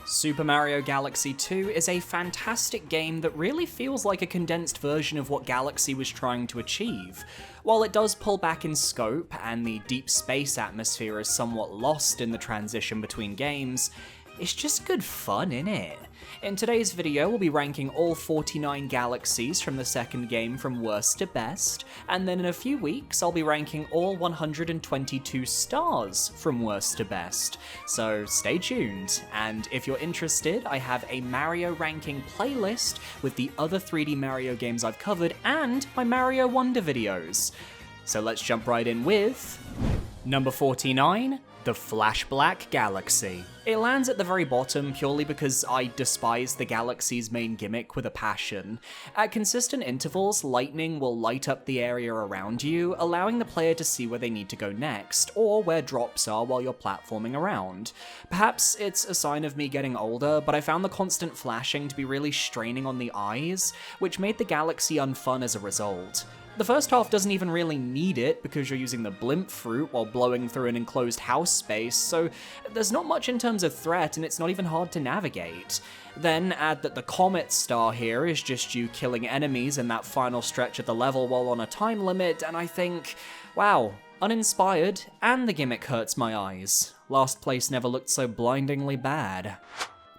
Super Mario Galaxy 2 is a fantastic game that really feels like a condensed version of what Galaxy was trying to achieve. While it does pull back in scope, and the deep space atmosphere is somewhat lost in the transition between games, it's just good fun, innit? In today's video, we'll be ranking all 49 galaxies from the second game from worst to best, and then in a few weeks, I'll be ranking all 122 stars from worst to best. So stay tuned, and if you're interested, I have a Mario ranking playlist with the other 3D Mario games I've covered and my Mario Wonder videos. So let's jump right in with number 49. The Flash Black Galaxy. It lands at the very bottom purely because I despise the galaxy's main gimmick with a passion. At consistent intervals, lightning will light up the area around you, allowing the player to see where they need to go next, or where drops are while you're platforming around. Perhaps it's a sign of me getting older, but I found the constant flashing to be really straining on the eyes, which made the galaxy unfun as a result. The first half doesn't even really need it because you're using the blimp fruit while blowing through an enclosed house space, so there's not much in terms of threat and it's not even hard to navigate. Then add that the comet star here is just you killing enemies in that final stretch of the level while on a time limit, and I think, wow, uninspired, and the gimmick hurts my eyes. Last place never looked so blindingly bad.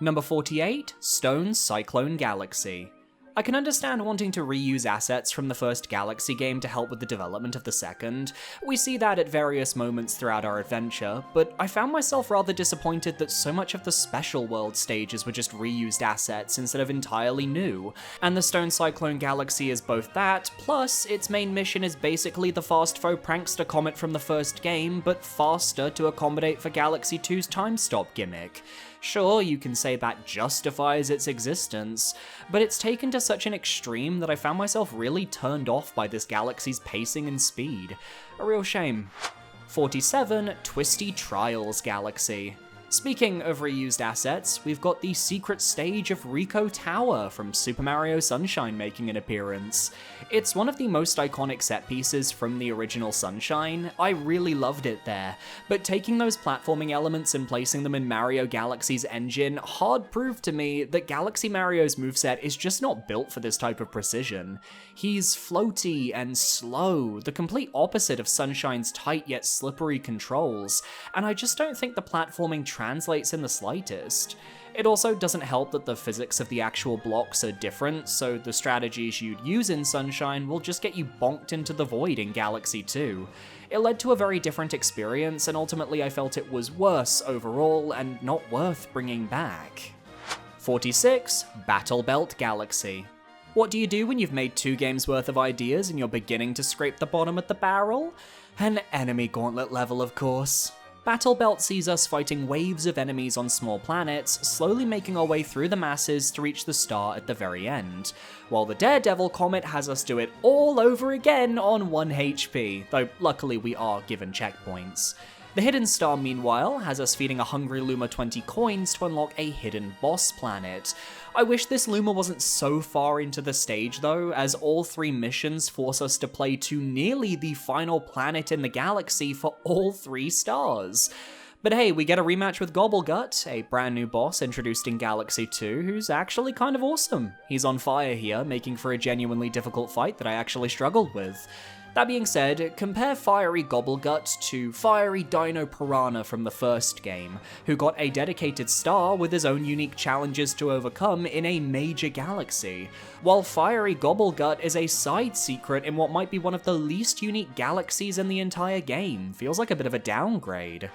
Number 48, Stone Cyclone Galaxy. I can understand wanting to reuse assets from the first Galaxy game to help with the development of the second. We see that at various moments throughout our adventure, but I found myself rather disappointed that so much of the special world stages were just reused assets instead of entirely new. And the Stone Cyclone Galaxy is both that, plus its main mission is basically the fast foe prankster comet from the first game, but faster to accommodate for Galaxy 2's time stop gimmick. Sure, you can say that justifies its existence, but it's taken to such an extreme that I found myself really turned off by this galaxy's pacing and speed. A real shame. 47, Twisty Trials Galaxy. Speaking of reused assets, we've got the secret stage of Rico Tower from Super Mario Sunshine making an appearance. It's one of the most iconic set pieces from the original Sunshine. I really loved it there, but taking those platforming elements and placing them in Mario Galaxy's engine hard proved to me that Galaxy Mario's moveset is just not built for this type of precision. He's floaty and slow, the complete opposite of Sunshine's tight yet slippery controls, and I just don't think the platforming translates in the slightest. It also doesn't help that the physics of the actual blocks are different, so the strategies you'd use in Sunshine will just get you bonked into the void in Galaxy 2. It led to a very different experience, and ultimately I felt it was worse overall and not worth bringing back. 46, Battle Belt Galaxy. What do you do when you've made 2 games worth of ideas and you're beginning to scrape the bottom of the barrel? An enemy gauntlet level, of course. Battle Belt sees us fighting waves of enemies on small planets, slowly making our way through the masses to reach the star at the very end, while the Daredevil Comet has us do it all over again on 1 HP, though luckily we are given checkpoints. The Hidden Star, meanwhile, has us feeding a hungry Luma 20 coins to unlock a hidden boss planet. I wish this Luma wasn't so far into the stage though, as all 3 missions force us to play to nearly the final planet in the galaxy for all 3 stars. But hey, we get a rematch with Gobblegut, a brand new boss introduced in Galaxy 2, who's actually kind of awesome. He's on fire here, making for a genuinely difficult fight that I actually struggled with. That being said, compare Fiery Gobblegut to Fiery Dino Piranha from the first game, who got a dedicated star with his own unique challenges to overcome in a major galaxy, while Fiery Gobblegut is a side secret in what might be one of the least unique galaxies in the entire game. Feels like a bit of a downgrade.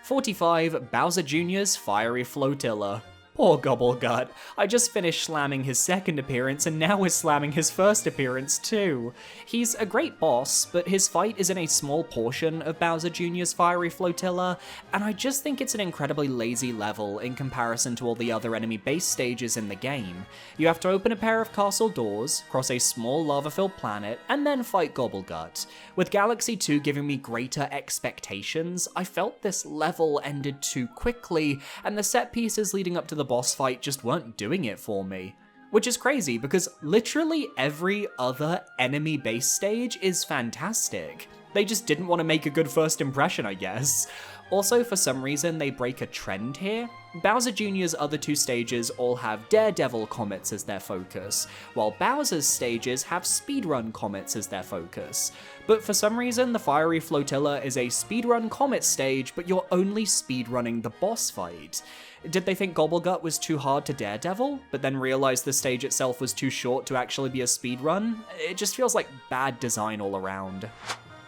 45, Bowser Jr.'s Fiery Flotilla. Poor Gobblegut. I just finished slamming his second appearance and now we're slamming his first appearance too. He's a great boss, but his fight is in a small portion of Bowser Jr.'s Fiery Flotilla, and I just think it's an incredibly lazy level in comparison to all the other enemy base stages in the game. You have to open a pair of castle doors, cross a small lava-filled planet, and then fight Gobblegut. With Galaxy 2 giving me greater expectations, I felt this level ended too quickly, and the set pieces leading up to the boss fight just weren't doing it for me. Which is crazy because literally every other enemy base stage is fantastic. They just didn't want to make a good first impression, I guess. Also, for some reason, they break a trend here. Bowser Jr.'s other two stages all have Daredevil comets as their focus, while Bowser's stages have speedrun comets as their focus. But for some reason, the Fiery Flotilla is a speedrun comet stage, but you're only speedrunning the boss fight. Did they think Gobblegut was too hard to Daredevil, but then realized the stage itself was too short to actually be a speedrun? It just feels like bad design all around.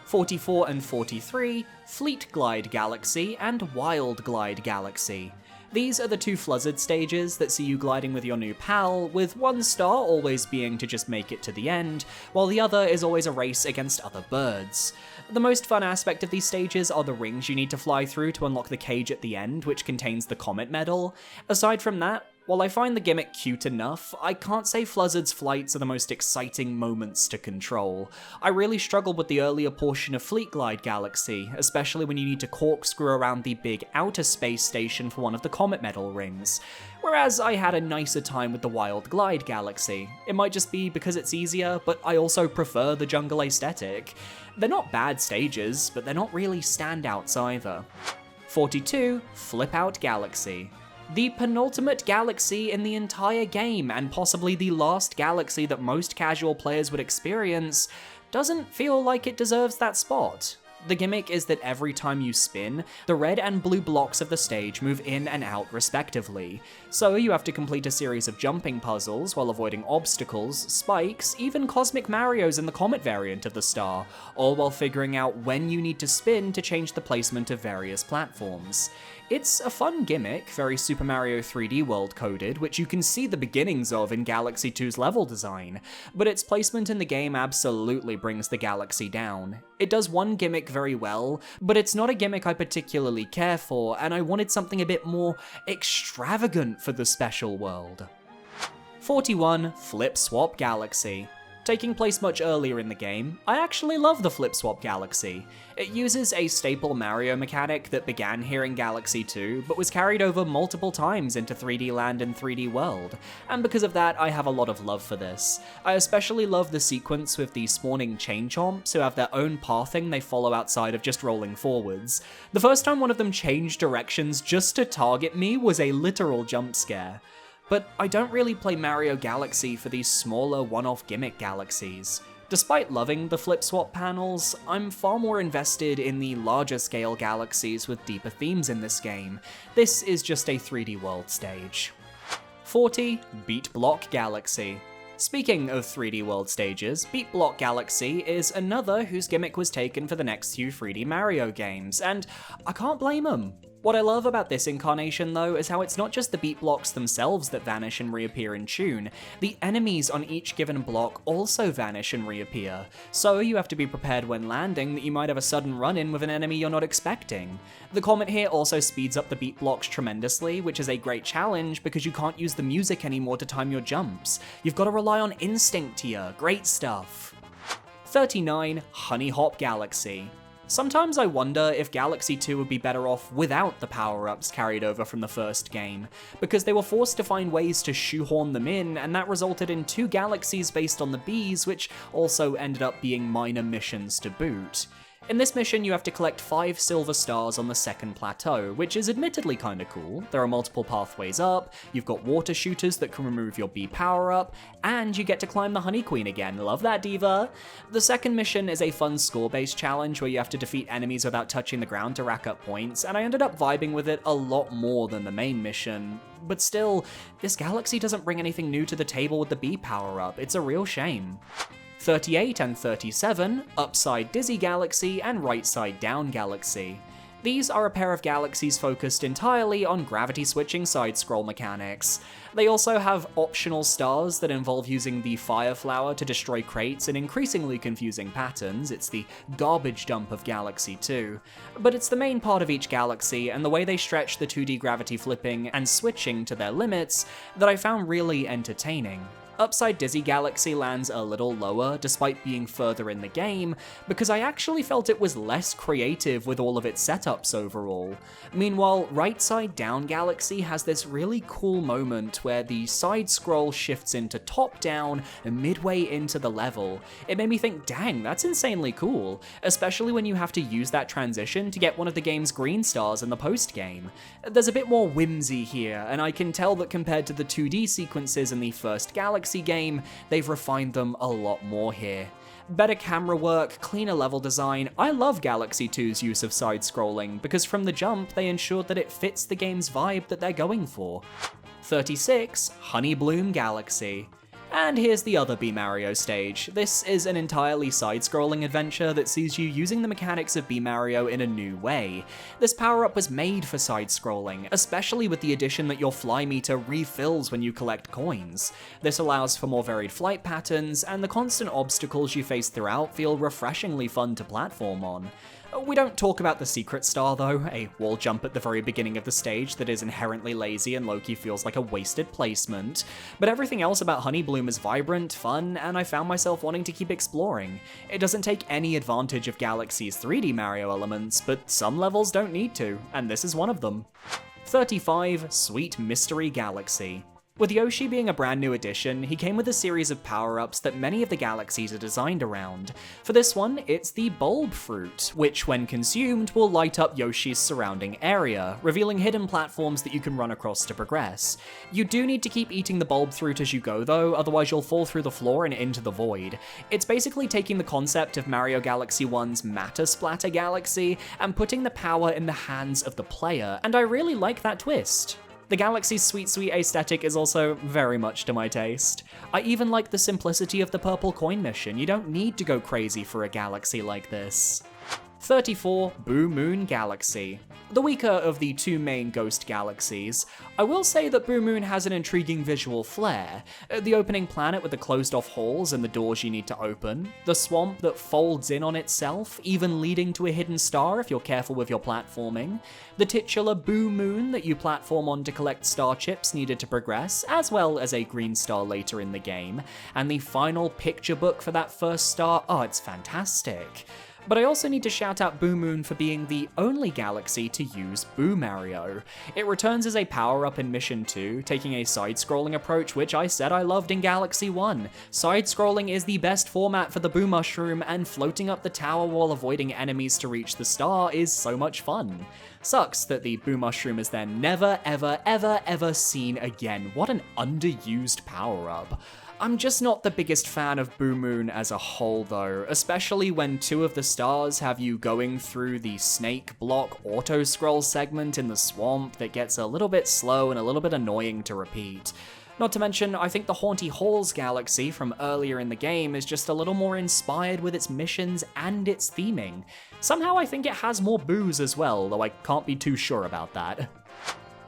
44 and 43, Fleet Glide Galaxy and Wild Glide Galaxy. These are the two Fluzzard stages that see you gliding with your new pal, with one star always being to just make it to the end, while the other is always a race against other birds. The most fun aspect of these stages are the rings you need to fly through to unlock the cage at the end, which contains the Comet Medal. Aside from that, while I find the gimmick cute enough, I can't say Fluzzard's flights are the most exciting moments to control. I really struggled with the earlier portion of Fleet Glide Galaxy, especially when you need to corkscrew around the big outer space station for one of the Comet Medal rings. Whereas I had a nicer time with the Wild Glide Galaxy. It might just be because it's easier, but I also prefer the jungle aesthetic. They're not bad stages, but they're not really standouts either. 42, Flip Out Galaxy. The penultimate galaxy in the entire game, and possibly the last galaxy that most casual players would experience, doesn't feel like it deserves that spot. The gimmick is that every time you spin, the red and blue blocks of the stage move in and out respectively, so you have to complete a series of jumping puzzles while avoiding obstacles, spikes, even Cosmic Marios in the Comet variant of the star, all while figuring out when you need to spin to change the placement of various platforms. It's a fun gimmick, very Super Mario 3D World coded, which you can see the beginnings of in Galaxy 2's level design, but its placement in the game absolutely brings the galaxy down. It does one gimmick very well, but it's not a gimmick I particularly care for, and I wanted something a bit more extravagant for the special world. 41, Flip Swap Galaxy. Taking place much earlier in the game, I actually love the Flip Swap Galaxy. It uses a staple Mario mechanic that began here in Galaxy 2, but was carried over multiple times into 3D Land and 3D World, and because of that I have a lot of love for this. I especially love the sequence with the spawning chain chomps who have their own pathing they follow outside of just rolling forwards. The first time one of them changed directions just to target me was a literal jump scare. But I don't really play Mario Galaxy for these smaller one-off gimmick galaxies. Despite loving the flip swap panels, I'm far more invested in the larger scale galaxies with deeper themes in this game. This is just a 3D World stage. 40, Beat Block Galaxy. Speaking of 3D World stages, Beat Block Galaxy is another whose gimmick was taken for the next few 3D Mario games, and I can't blame them. What I love about this incarnation though is how it's not just the beat blocks themselves that vanish and reappear in tune, the enemies on each given block also vanish and reappear, so you have to be prepared when landing that you might have a sudden run-in with an enemy you're not expecting. The comet here also speeds up the beat blocks tremendously, which is a great challenge because you can't use the music anymore to time your jumps. You've got to rely on instinct here, great stuff. 39, Honey Hop Galaxy. Sometimes I wonder if Galaxy 2 would be better off without the power-ups carried over from the first game, because they were forced to find ways to shoehorn them in, and that resulted in 2 galaxies based on the bees, which also ended up being minor missions to boot. In this mission, you have to collect 5 silver stars on the second plateau, which is admittedly kinda cool. There are multiple pathways up, you've got water shooters that can remove your bee power-up, and you get to climb the Honey Queen again. Love that, diva! The second mission is a fun score-based challenge where you have to defeat enemies without touching the ground to rack up points, and I ended up vibing with it a lot more than the main mission. But still, this galaxy doesn't bring anything new to the table with the bee power-up. It's a real shame. 38 and 37, Upside Dizzy Galaxy and Right Side Down Galaxy. These are a pair of galaxies focused entirely on gravity-switching side-scroll mechanics. They also have optional stars that involve using the Fire Flower to destroy crates in increasingly confusing patterns. It's the garbage dump of Galaxy 2. But it's the main part of each galaxy, and the way they stretch the 2D gravity flipping and switching to their limits that I found really entertaining. Upside Dizzy Galaxy lands a little lower despite being further in the game, because I actually felt it was less creative with all of its setups overall. Meanwhile, Right Side Down Galaxy has this really cool moment where the side scroll shifts into top down midway into the level. It made me think, dang, that's insanely cool, especially when you have to use that transition to get one of the game's green stars in the post game. There's a bit more whimsy here, and I can tell that compared to the 2D sequences in the first Galaxy game, they've refined them a lot more here. Better camera work, cleaner level design. I love Galaxy 2's use of side-scrolling, because from the jump they ensured that it fits the game's vibe that they're going for. 36. Honey Bloom Galaxy. And here's the other B Mario stage. This is an entirely side-scrolling adventure that sees you using the mechanics of B Mario in a new way. This power-up was made for side-scrolling, especially with the addition that your fly meter refills when you collect coins. This allows for more varied flight patterns, and the constant obstacles you face throughout feel refreshingly fun to platform on. We don't talk about the secret star though, a wall jump at the very beginning of the stage that is inherently lazy and low-key feels like a wasted placement, but everything else about Honey Bloom is vibrant, fun, and I found myself wanting to keep exploring. It doesn't take any advantage of Galaxy's 3D Mario elements, but some levels don't need to, and this is one of them. 35. Sweet Mystery Galaxy. With Yoshi being a brand new addition, he came with a series of power-ups that many of the galaxies are designed around. For this one, it's the Bulb Fruit, which when consumed will light up Yoshi's surrounding area, revealing hidden platforms that you can run across to progress. You do need to keep eating the Bulb Fruit as you go though, otherwise you'll fall through the floor and into the void. It's basically taking the concept of Mario Galaxy 1's Matter Splatter Galaxy and putting the power in the hands of the player, and I really like that twist. The Galaxy's sweet aesthetic is also very much to my taste. I even like the simplicity of the purple coin mission. You don't need to go crazy for a galaxy like this. 34. Boo Moon Galaxy. The weaker of the two main ghost galaxies, I will say that Boo Moon has an intriguing visual flair. The opening planet with the closed-off halls and the doors you need to open, the swamp that folds in on itself, even leading to a hidden star if you're careful with your platforming, the titular Boo Moon that you platform on to collect star chips needed to progress, as well as a green star later in the game, and the final picture book for that first star, oh, it's fantastic. But I also need to shout out Boo Moon for being the only galaxy to use Boo Mario. It returns as a power-up in Mission 2, taking a side-scrolling approach which I said I loved in Galaxy 1. Side-scrolling is the best format for the Boo Mushroom, and floating up the tower while avoiding enemies to reach the star is so much fun. Sucks that the Boo Mushroom is then never ever seen again. What an underused power-up. I'm just not the biggest fan of Boo Moon as a whole though, especially when two of the stars have you going through the snake block auto-scroll segment in the swamp that gets a little bit slow and a little bit annoying to repeat. Not to mention, I think the Haunty Halls galaxy from earlier in the game is just a little more inspired with its missions and its theming. Somehow I think it has more boos as well, though I can't be too sure about that.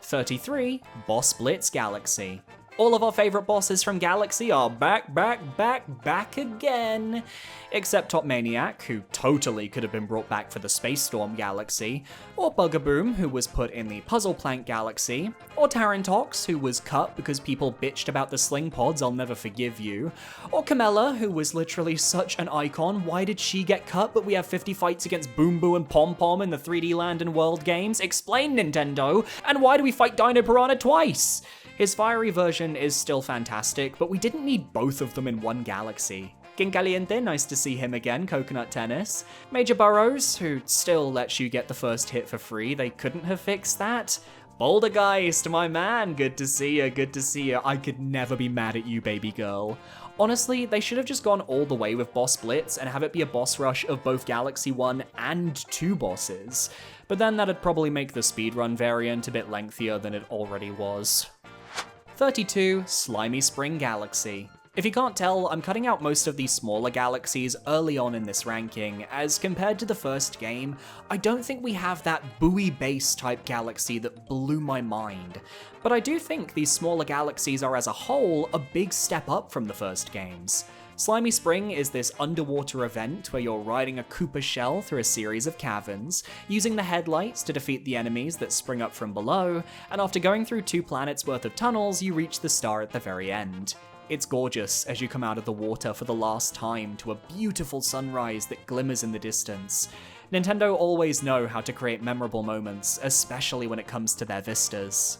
33. Boss Blitz Galaxy. All of our favourite bosses from Galaxy are back again. Except Top Maniac, who totally could have been brought back for the Space Storm Galaxy, or Bugaboom, who was put in the Puzzle Plank Galaxy, or Tarantox, who was cut because people bitched about the sling pods, I'll never forgive you, or Camella, who was literally such an icon, why did she get cut but we have 50 fights against Boom Boo and Pom Pom in the 3D Land and World games? Explain, Nintendo! And why do we fight Dino Piranha twice? His fiery version is still fantastic, but we didn't need both of them in one galaxy. Gincaliente, nice to see him again, Coconut Tennis. Major Burrows, who still lets you get the first hit for free, they couldn't have fixed that. Bouldergeist, my man, good to see ya. I could never be mad at you, baby girl. Honestly, they should have just gone all the way with Boss Blitz and have it be a boss rush of both Galaxy 1 and 2 bosses. But then that'd probably make the speedrun variant a bit lengthier than it already was. 32. Slimy Spring Galaxy. If you can't tell, I'm cutting out most of these smaller galaxies early on in this ranking, as compared to the first game, I don't think we have that buoy base type galaxy that blew my mind. But I do think these smaller galaxies are as a whole a big step up from the first games. Slimy Spring is this underwater event where you're riding a Koopa shell through a series of caverns, using the headlights to defeat the enemies that spring up from below, and after going through 2 planets worth of tunnels, you reach the star at the very end. It's gorgeous as you come out of the water for the last time to a beautiful sunrise that glimmers in the distance. Nintendo always know how to create memorable moments, especially when it comes to their vistas.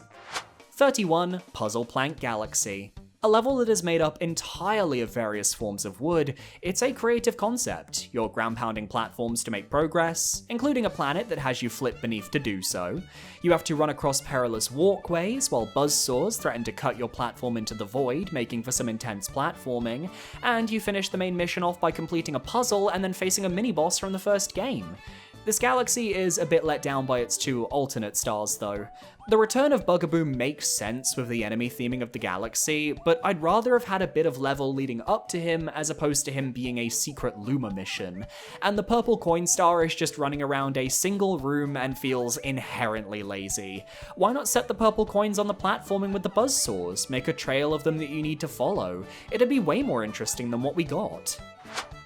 31. Puzzle Plank Galaxy. A level that is made up entirely of various forms of wood, it's a creative concept. You're ground-pounding platforms to make progress, including a planet that has you flip beneath to do so. You have to run across perilous walkways, while buzzsaws threaten to cut your platform into the void, making for some intense platforming, and you finish the main mission off by completing a puzzle and then facing a mini-boss from the first game. This galaxy is a bit let down by its two alternate stars though. The return of Bugaboo makes sense with the enemy theming of the galaxy, but I'd rather have had a bit of level leading up to him as opposed to him being a secret Luma mission. And the purple coin star is just running around a single room and feels inherently lazy. Why not set the purple coins on the platforming with the buzzsaws, make a trail of them that you need to follow? It'd be way more interesting than what we got.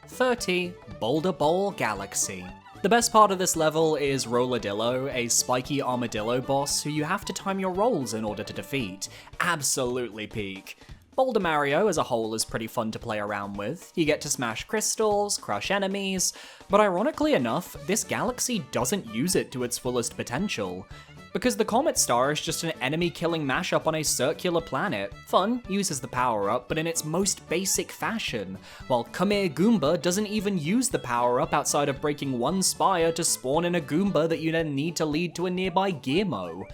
30. Boulder Bowl Galaxy. The best part of this level is Rolladillo, a spiky armadillo boss who you have to time your rolls in order to defeat. Absolutely peak. Boulder Mario as a whole is pretty fun to play around with. You get to smash crystals, crush enemies, but ironically enough, this galaxy doesn't use it to its fullest potential. Because the Comet Star is just an enemy-killing mashup on a circular planet. Fun, uses the power-up, but in its most basic fashion, while Come Here Goomba doesn't even use the power-up outside of breaking one spire to spawn in a Goomba that you then need to lead to a nearby Gearmo.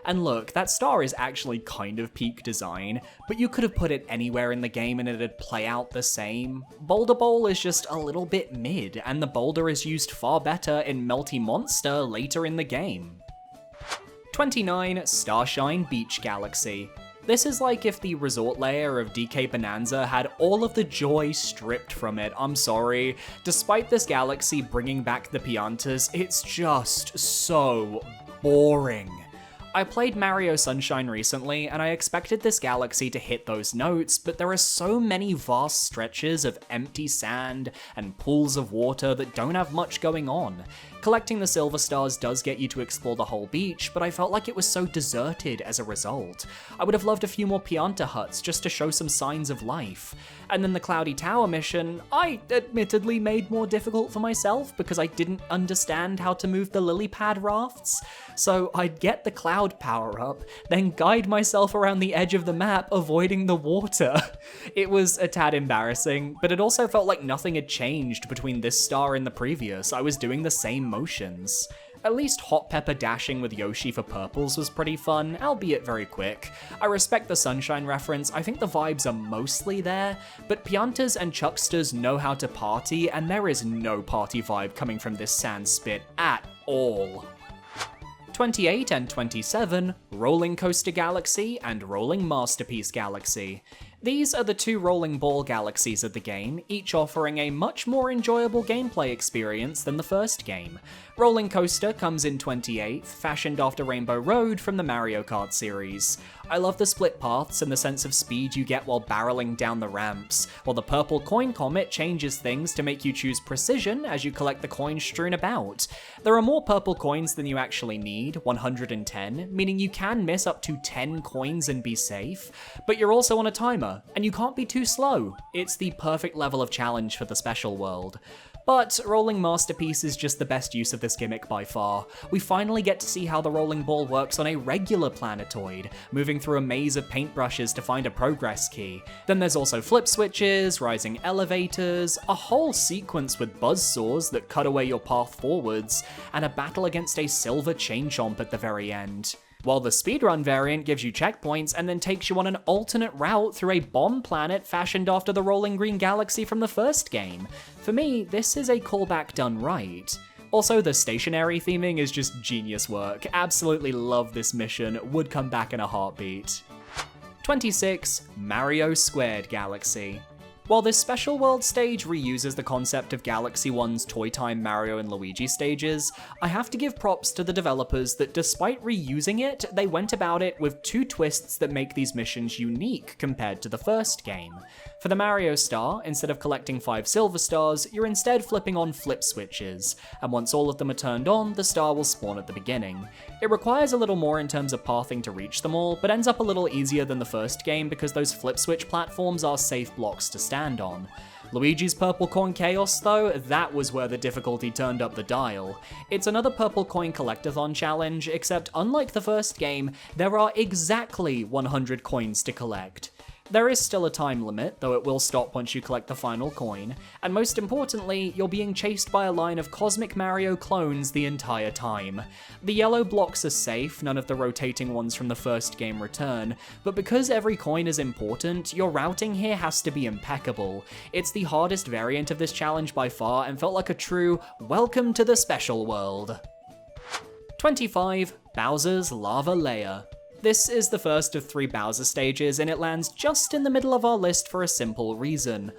And look, that star is actually kind of peak design, but you could have put it anywhere in the game and it'd play out the same. Boulder Bowl is just a little bit mid, and the boulder is used far better in Melty Monster later in the game. 29. Starshine Beach Galaxy. This is like if the resort layer of DK Bonanza had all of the joy stripped from it, I'm sorry. Despite this galaxy bringing back the Piantas, it's just so boring. I played Mario Sunshine recently, and I expected this galaxy to hit those notes, but there are so many vast stretches of empty sand and pools of water that don't have much going on. Collecting the silver stars does get you to explore the whole beach, but I felt like it was so deserted as a result. I would have loved a few more Pianta huts just to show some signs of life. And then the Cloudy Tower mission, I admittedly made more difficult for myself because I didn't understand how to move the lily pad rafts. So I'd get the cloud power up, then guide myself around the edge of the map, avoiding the water. It was a tad embarrassing, but it also felt like nothing had changed between this star and the previous. I was doing the same motions. At least Hot Pepper dashing with Yoshi for purples was pretty fun, albeit very quick. I respect the Sunshine reference, I think the vibes are mostly there, but Piantas and Chucksters know how to party, and there is no party vibe coming from this sand spit at all. 28 and 27, Rolling Coaster Galaxy and Rolling Masterpiece Galaxy. These are the two rolling ball galaxies of the game, each offering a much more enjoyable gameplay experience than the first game. Rolling Coaster comes in 28th, fashioned after Rainbow Road from the Mario Kart series. I love the split paths and the sense of speed you get while barreling down the ramps, while the purple coin comet changes things to make you choose precision as you collect the coins strewn about. There are more purple coins than you actually need, 110, meaning you can miss up to 10 coins and be safe, but you're also on a timer, and you can't be too slow. It's the perfect level of challenge for the special world. But Rolling Masterpiece is just the best use of this gimmick by far. We finally get to see how the rolling ball works on a regular planetoid, moving through a maze of paintbrushes to find a progress key. Then there's also flip switches, rising elevators, a whole sequence with buzzsaws that cut away your path forwards, and a battle against a silver chain chomp at the very end. While the speedrun variant gives you checkpoints and then takes you on an alternate route through a bomb planet fashioned after the Rolling Green Galaxy from the first game. For me, this is a callback done right. Also, the stationary theming is just genius work. Absolutely love this mission, would come back in a heartbeat. 26. Mario Squared Galaxy. While this special world stage reuses the concept of Galaxy 1's Toy Time Mario and Luigi stages, I have to give props to the developers that despite reusing it, they went about it with two twists that make these missions unique compared to the first game. For the Mario star, instead of collecting 5 silver stars, you're instead flipping on flip switches, and once all of them are turned on, the star will spawn at the beginning. It requires a little more in terms of pathing to reach them all, but ends up a little easier than the first game because those flip switch platforms are safe blocks to stand on. Luigi's Purple Coin Chaos though, that was where the difficulty turned up the dial. It's another Purple Coin Collectathon challenge, except unlike the first game, there are exactly 100 coins to collect. There is still a time limit, though it will stop once you collect the final coin, and most importantly, you're being chased by a line of Cosmic Mario clones the entire time. The yellow blocks are safe, none of the rotating ones from the first game return, but because every coin is important, your routing here has to be impeccable. It's the hardest variant of this challenge by far, and felt like a true welcome to the special world. 25. Bowser's Lava Layer. This is the first of 3 Bowser stages, and it lands just in the middle of our list for a simple reason.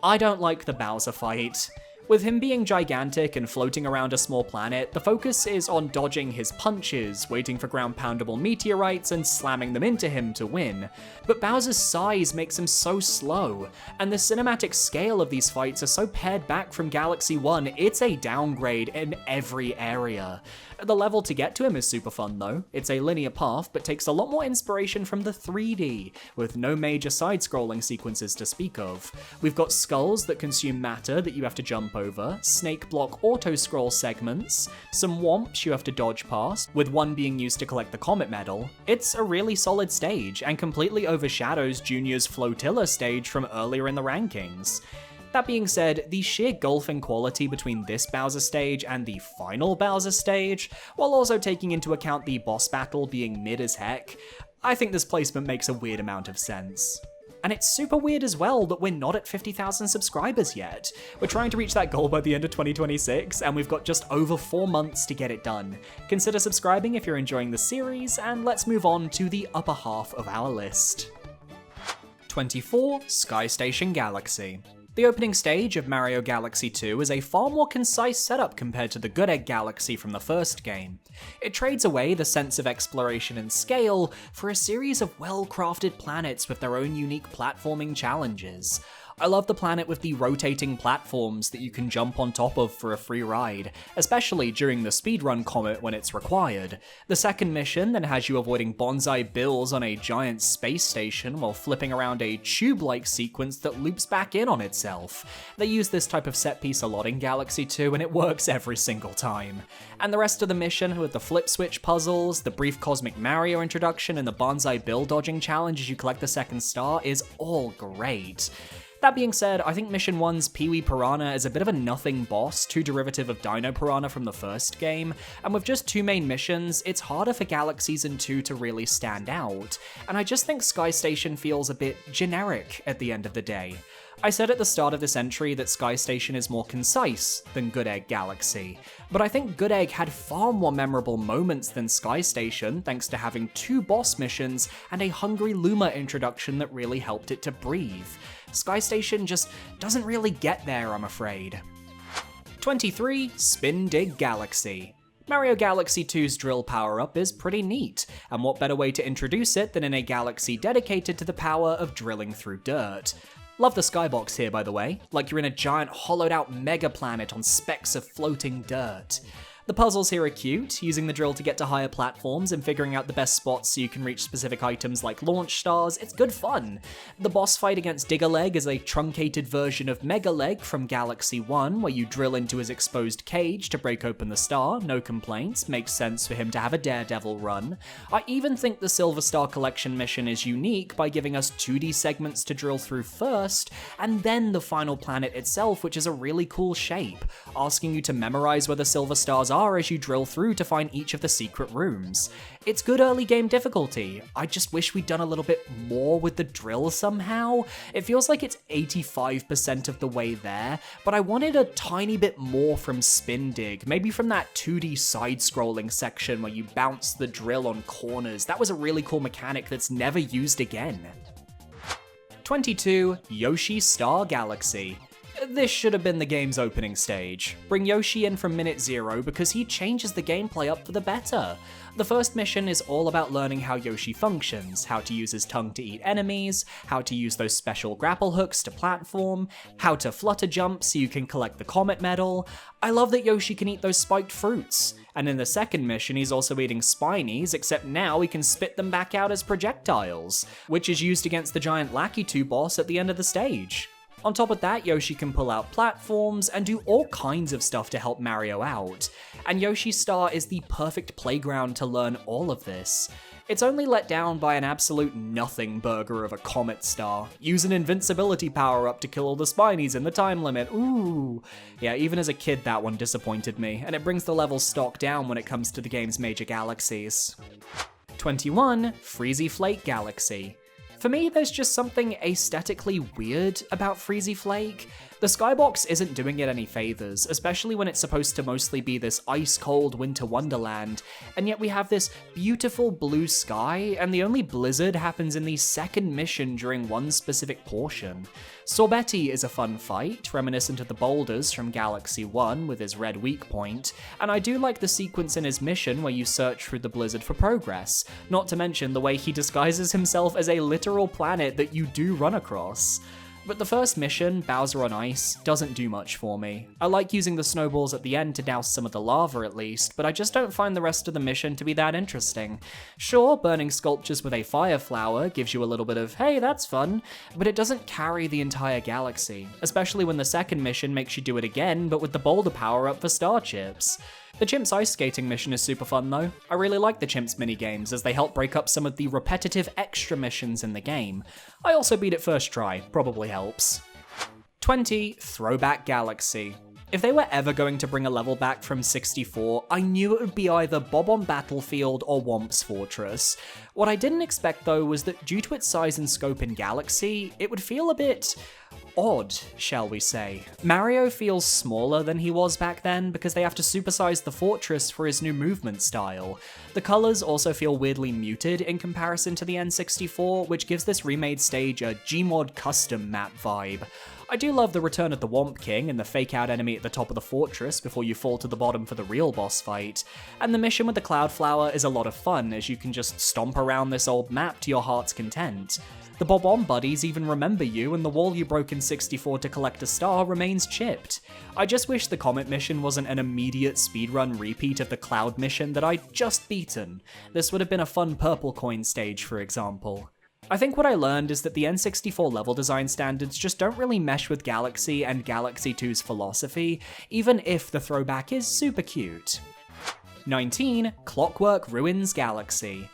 I don't like the Bowser fight. With him being gigantic and floating around a small planet, the focus is on dodging his punches, waiting for ground-poundable meteorites, and slamming them into him to win. But Bowser's size makes him so slow, and the cinematic scale of these fights are so pared back from Galaxy 1, it's a downgrade in every area. The level to get to him is super fun though. It's a linear path, but takes a lot more inspiration from the 3D, with no major side-scrolling sequences to speak of. We've got skulls that consume matter that you have to jump over, snake block auto-scroll segments, some whomps you have to dodge past, with one being used to collect the Comet Medal. It's a really solid stage, and completely overshadows Junior's Flotilla stage from earlier in the rankings. That being said, the sheer gulfing quality between this Bowser stage and the final Bowser stage, while also taking into account the boss battle being mid as heck, I think this placement makes a weird amount of sense. And it's super weird as well that we're not at 50,000 subscribers yet. We're trying to reach that goal by the end of 2026, and we've got just over 4 months to get it done. Consider subscribing if you're enjoying the series, and let's move on to the upper half of our list. 24. Sky Station Galaxy. The opening stage of Mario Galaxy 2 is a far more concise setup compared to the Good Egg Galaxy from the first game. It trades away the sense of exploration and scale for a series of well-crafted planets with their own unique platforming challenges. I love the planet with the rotating platforms that you can jump on top of for a free ride, especially during the speedrun comet when it's required. The second mission then has you avoiding bonsai bills on a giant space station while flipping around a tube-like sequence that loops back in on itself. They use this type of set piece a lot in Galaxy 2 and it works every single time. And the rest of the mission with the flip switch puzzles, the brief Cosmic Mario introduction, and the bonsai bill dodging challenge as you collect the second star is all great. That being said, I think Mission 1's Pee-wee Piranha is a bit of a nothing boss, too derivative of Dino Piranha from the first game, and with just 2 main missions, it's harder for Galaxies and 2 to really stand out, and I just think Sky Station feels a bit generic at the end of the day. I said at the start of this entry that Sky Station is more concise than Good Egg Galaxy, but I think Good Egg had far more memorable moments than Sky Station thanks to having 2 boss missions and a Hungry Luma introduction that really helped it to breathe. Sky Station just doesn't really get there, I'm afraid. 23. Spin Dig Galaxy. Mario Galaxy 2's drill power-up is pretty neat, and what better way to introduce it than in a galaxy dedicated to the power of drilling through dirt. Love the skybox here, by the way, like you're in a giant hollowed-out mega planet on specks of floating dirt. The puzzles here are cute, using the drill to get to higher platforms and figuring out the best spots so you can reach specific items like launch stars. It's good fun. The boss fight against Diggerleg is a truncated version of Megaleg from Galaxy 1, where you drill into his exposed cage to break open the star. No complaints, makes sense for him to have a daredevil run. I even think the Silver Star Collection mission is unique by giving us 2D segments to drill through first, and then the final planet itself, which is a really cool shape, asking you to memorize where the silver stars are as you drill through to find each of the secret rooms. It's good early game difficulty. I just wish we'd done a little bit more with the drill somehow. It feels like it's 85% of the way there, but I wanted a tiny bit more from Spin Dig, maybe from that 2D side-scrolling section where you bounce the drill on corners. That was a really cool mechanic that's never used again. 22. Yoshi Star Galaxy. This should have been the game's opening stage. Bring Yoshi in from minute 0 because he changes the gameplay up for the better. The first mission is all about learning how Yoshi functions, how to use his tongue to eat enemies, how to use those special grapple hooks to platform, how to flutter jump so you can collect the Comet Medal. I love that Yoshi can eat those spiked fruits. And in the second mission, he's also eating Spinies, except now he can spit them back out as projectiles, which is used against the giant Lakitu boss at the end of the stage. On top of that, Yoshi can pull out platforms and do all kinds of stuff to help Mario out, and Yoshi Star is the perfect playground to learn all of this. It's only let down by an absolute nothing burger of a Comet Star. Use an invincibility power-up to kill all the Spinies in the time limit, ooh. Yeah, even as a kid that one disappointed me, and it brings the level stock down when it comes to the game's major galaxies. 21. Freezy Flake Galaxy. For me, there's just something aesthetically weird about Freezy Flake. The skybox isn't doing it any favors, especially when it's supposed to mostly be this ice-cold winter wonderland, and yet we have this beautiful blue sky, and the only blizzard happens in the second mission during one specific portion. Sorbetti is a fun fight, reminiscent of the boulders from Galaxy 1 with his red weak point, and I do like the sequence in his mission where you search through the blizzard for progress, not to mention the way he disguises himself as a literal planet that you do run across. But the first mission, Bowser on Ice, doesn't do much for me. I like using the snowballs at the end to douse some of the lava at least, but I just don't find the rest of the mission to be that interesting. Sure, burning sculptures with a fire flower gives you a little bit of, hey, that's fun, but it doesn't carry the entire galaxy, especially when the second mission makes you do it again, but with the boulder power-up for star chips. The Chimps ice skating mission is super fun though. I really like the Chimps minigames as they help break up some of the repetitive extra missions in the game. I also beat it first try, probably helps. 20. Throwback Galaxy. If they were ever going to bring a level back from 64, I knew it would be either Bob-omb Battlefield or Whomp's Fortress. What I didn't expect though was that due to its size and scope in Galaxy, it would feel a bit odd, shall we say. Mario feels smaller than he was back then because they have to supersize the fortress for his new movement style. The colors also feel weirdly muted in comparison to the N64, which gives this remade stage a Gmod custom map vibe. I do love the return of the Whomp King and the fake-out enemy at the top of the fortress before you fall to the bottom for the real boss fight, and the mission with the Cloud Flower is a lot of fun as you can just stomp around this old map to your heart's content. The Bob-omb buddies even remember you, and the wall you broke in 64 to collect a star remains chipped. I just wish the Comet mission wasn't an immediate speedrun repeat of the Cloud mission that I'd just beaten. This would have been a fun purple coin stage, for example. I think what I learned is that the N64 level design standards just don't really mesh with Galaxy and Galaxy 2's philosophy, even if the throwback is super cute. 19. Clockwork Ruins Galaxy.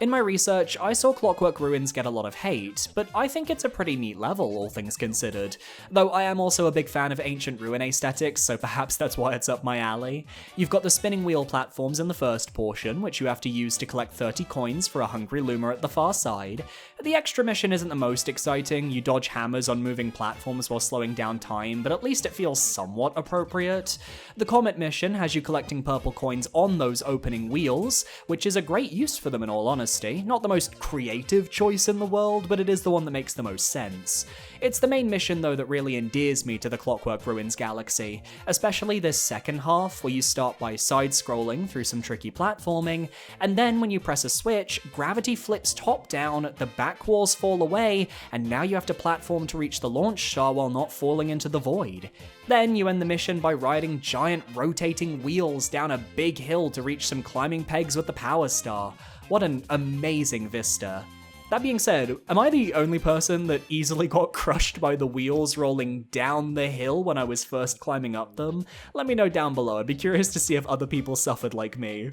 In my research, I saw Clockwork Ruins get a lot of hate, but I think it's a pretty neat level, all things considered. Though I am also a big fan of ancient ruin aesthetics, so perhaps that's why it's up my alley. You've got the spinning wheel platforms in the first portion, which you have to use to collect 30 coins for a hungry loomer at the far side. The extra mission isn't the most exciting, you dodge hammers on moving platforms while slowing down time, but at least it feels somewhat appropriate. The Comet mission has you collecting purple coins on those opening wheels, which is a great use for them in all honesty. Not the most creative choice in the world, but it is the one that makes the most sense. It's the main mission though that really endears me to the Clockwork Ruins Galaxy, especially this second half where you start by side-scrolling through some tricky platforming, and then when you press a switch, gravity flips top down, the back walls fall away, and now you have to platform to reach the launch star while not falling into the void. Then you end the mission by riding giant rotating wheels down a big hill to reach some climbing pegs with the power star. What an amazing vista. That being said, am I the only person that easily got crushed by the wheels rolling down the hill when I was first climbing up them? Let me know down below, I'd be curious to see if other people suffered like me.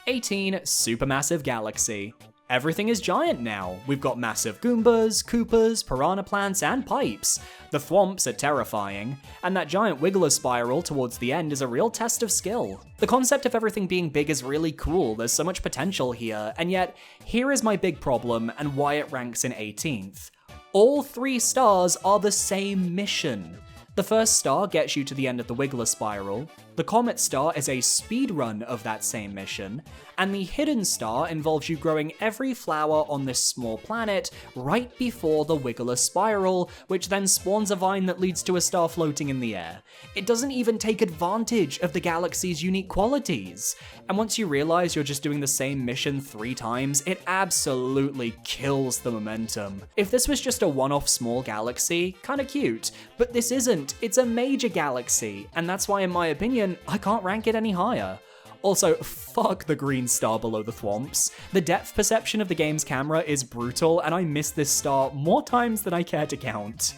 18. Supermassive Galaxy. Everything is giant now. We've got massive Goombas, Koopas, Piranha Plants, and Pipes. The Thwomps are terrifying, and that giant Wiggler spiral towards the end is a real test of skill. The concept of everything being big is really cool, there's so much potential here, and yet, here is my big problem and why it ranks in 18th. All 3 stars are the same mission. The first star gets you to the end of the Wiggler spiral, The Comet Star is a speedrun of that same mission, and the Hidden Star involves you growing every flower on this small planet right before the Wiggler Spiral, which then spawns a vine that leads to a star floating in the air. It doesn't even take advantage of the galaxy's unique qualities. And once you realize you're just doing the same mission 3 times, it absolutely kills the momentum. If this was just a one-off small galaxy, kinda cute, but this isn't. It's a major galaxy, and that's why, in my opinion, I can't rank it any higher. Also, fuck the green star below the thwomps. The depth perception of the game's camera is brutal, and I miss this star more times than I care to count.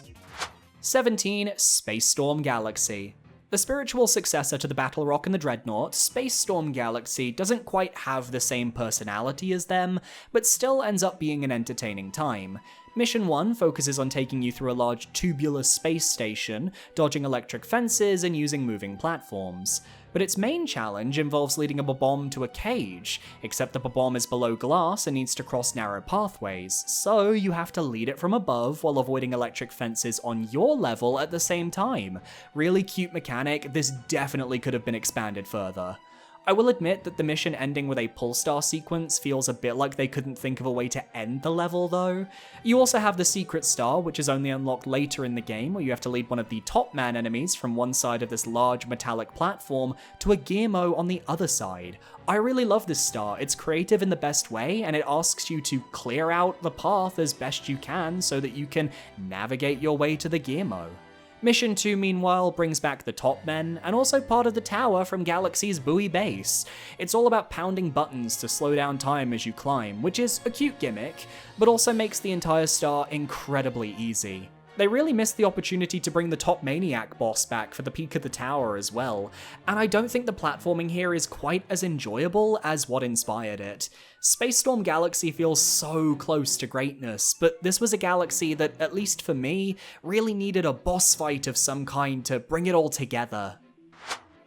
17. Space Storm Galaxy. The spiritual successor to the Battle Rock and the Dreadnought, Space Storm Galaxy doesn't quite have the same personality as them, but still ends up being an entertaining time. Mission 1 focuses on taking you through a large tubular space station, dodging electric fences and using moving platforms. But its main challenge involves leading a bomb to a cage, except the bomb is below glass and needs to cross narrow pathways, so you have to lead it from above while avoiding electric fences on your level at the same time. Really cute mechanic, this definitely could have been expanded further. I will admit that the mission ending with a pull star sequence feels a bit like they couldn't think of a way to end the level though. You also have the secret star, which is only unlocked later in the game, where you have to lead one of the top man enemies from one side of this large metallic platform to a Gearmo on the other side. I really love this star, it's creative in the best way, and it asks you to clear out the path as best you can so that you can navigate your way to the Gearmo. Mission 2, meanwhile, brings back the top men, and also part of the tower from Galaxy's buoy base. It's all about pounding buttons to slow down time as you climb, which is a cute gimmick, but also makes the entire star incredibly easy. They really missed the opportunity to bring the top maniac boss back for the peak of the tower as well, and I don't think the platforming here is quite as enjoyable as what inspired it. Space Storm Galaxy feels so close to greatness, but this was a galaxy that, at least for me, really needed a boss fight of some kind to bring it all together.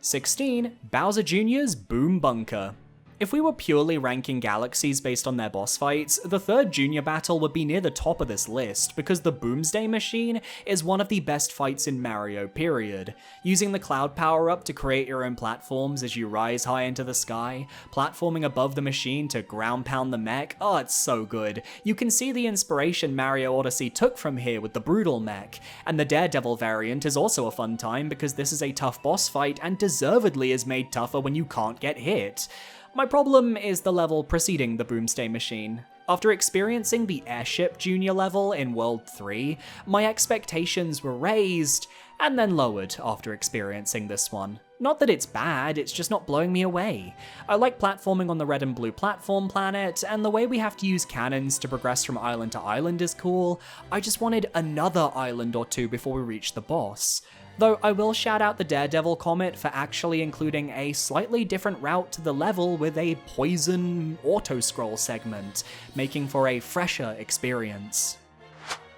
16. Bowser Jr.'s Boom Bunker. If we were purely ranking galaxies based on their boss fights, the third Junior battle would be near the top of this list, because the Boomsday Machine is one of the best fights in Mario, period. Using the Cloud power-up to create your own platforms as you rise high into the sky, platforming above the machine to ground pound the mech, oh, it's so good. You can see the inspiration Mario Odyssey took from here with the Brutal mech, and the Daredevil variant is also a fun time because this is a tough boss fight and deservedly is made tougher when you can't get hit. My problem is the level preceding the Boomsday Machine. After experiencing the Airship Junior level in World 3, my expectations were raised, and then lowered after experiencing this one. Not that it's bad, it's just not blowing me away. I like platforming on the red and blue platform planet, and the way we have to use cannons to progress from island to island is cool. I just wanted another island or two before we reach the boss. Though I will shout out the Daredevil Comet for actually including a slightly different route to the level with a poison auto-scroll segment, making for a fresher experience.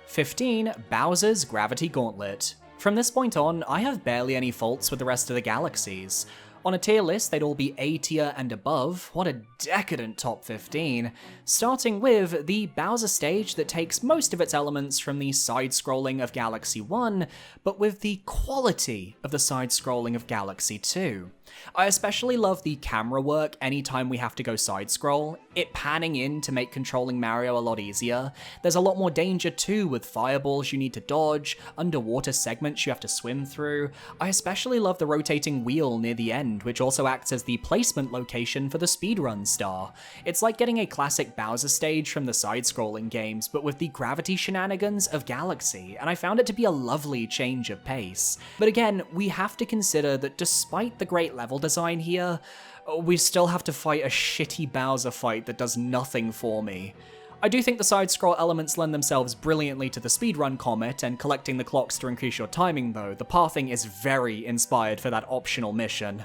15. Bowser's Gravity Gauntlet. From this point on, I have barely any faults with the rest of the galaxies. On a tier list, they'd all be A tier and above. What a decadent top 15. Starting with the Bowser stage that takes most of its elements from the side-scrolling of Galaxy 1, but with the quality of the side-scrolling of Galaxy 2. I especially love the camera work anytime we have to go side-scroll, it panning in to make controlling Mario a lot easier. There's a lot more danger too, with fireballs you need to dodge, underwater segments you have to swim through. I especially love the rotating wheel near the end, which also acts as the placement location for the speedrun star. It's like getting a classic Bowser stage from the side-scrolling games, but with the gravity shenanigans of Galaxy, and I found it to be a lovely change of pace. But again, we have to consider that despite the great level design here, we still have to fight a shitty Bowser fight that does nothing for me. I do think the side-scroll elements lend themselves brilliantly to the speedrun Comet, and collecting the clocks to increase your timing though, the pathing is very inspired for that optional mission.